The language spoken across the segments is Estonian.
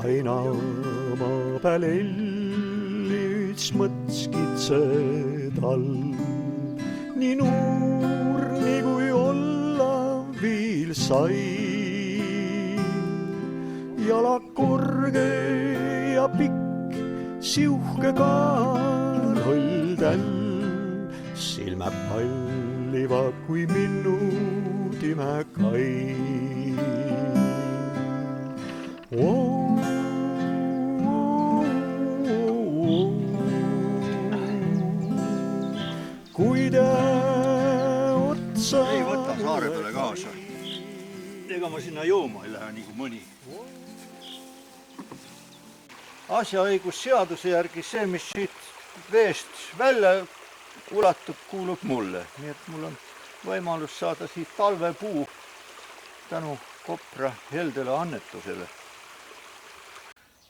aina maa peal ellis mõtskitsed all. Nii nuurni kui olla viil sai. Jala korge ja pikk, siuhke kaanoldel. Silmä pallivad kui minutime kai. Kui te otsa ei võta saare peale kaasa. Ega ma sinna jooma ei lähe nii kui mõni. Asjaõigusseaduse järgi see, mis siit veest välja ulatub, kuulub mulle. Nii et mul on võimalus saada siit talvepuu tänu Kopra heldele annetusele.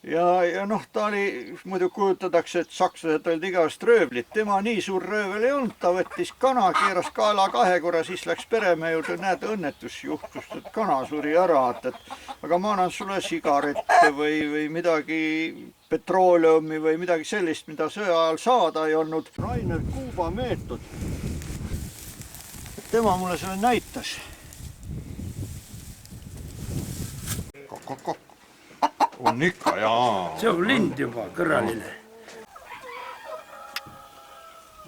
Ja noh, ta oli, muidu kujutatakse, et sakslased olid igavest röövlit. Tema nii suur röövel ei olnud, ta võttis kana, keeras kaela 2 korra, siis läks peremehe juurde, näed, õnnetus juhtus, et kana suri ära. Aga ma annan sulle sigarette või midagi, petrooleumi või midagi sellist, mida sõja ajal saada ei olnud. Rainer Kuuba meetod. Tema mulle selle näitas. On ikka, jaa. See on lind juba, kõrraline.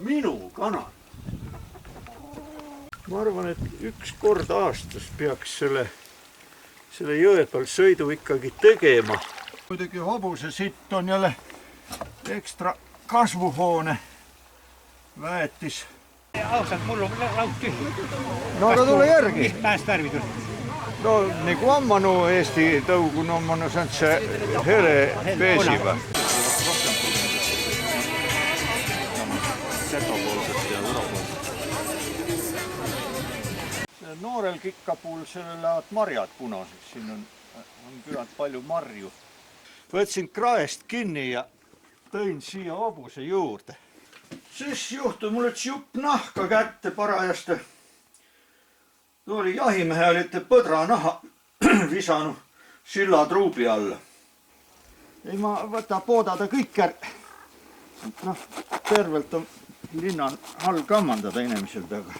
Minu kanal. Ma arvan, et 1 kord aastas peaks selle jõe peal sõidu ikkagi tegema. Muidugi hobuse sitt on jälle ekstra kasvuhoone väetis. Ausalt, mul on laud tühi. No aga tule järgi. Mis pääst värvi tuli? No nagu ammanu Eesti tõugun ammanu see on see hele peesiva. Noorel kikkapuul selle lähevad marjad punaseks, siin on küllalt palju marju. Võtsin kraest kinni ja tõin siia hobuse juurde. Siis juhtub mul üks jupp nahka kätte parajast. Tuo oli jahimehe, olite põdra naha visanud sillatruubi alla. Ei ma võta poodada kõik noh, tervelt on linnan all kammandada inimesel taga.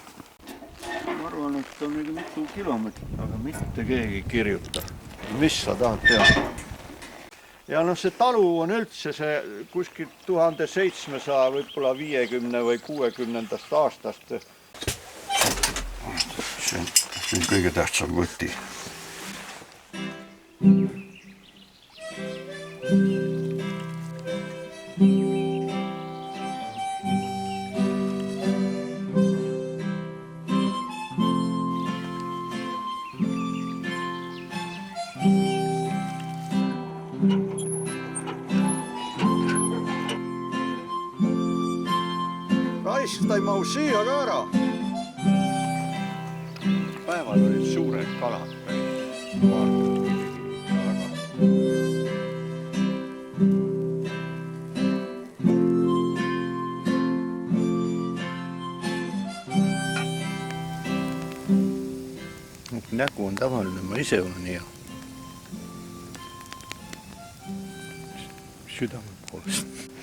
Ma arvan, et on nüüd mitu kilomeetrit, aga mitte keegi kirjuta. Mis sa tahad teha? Ja noh, see talu on üldse see kuskil 1700, võib-olla 50 või 60 aastast. See on kõige tähtsam võti. Raisk, ta ei mahu siia ka ära. Päeval olid suured kalad. Nägu on tavaline, ma ise olen hea. Südame poolest.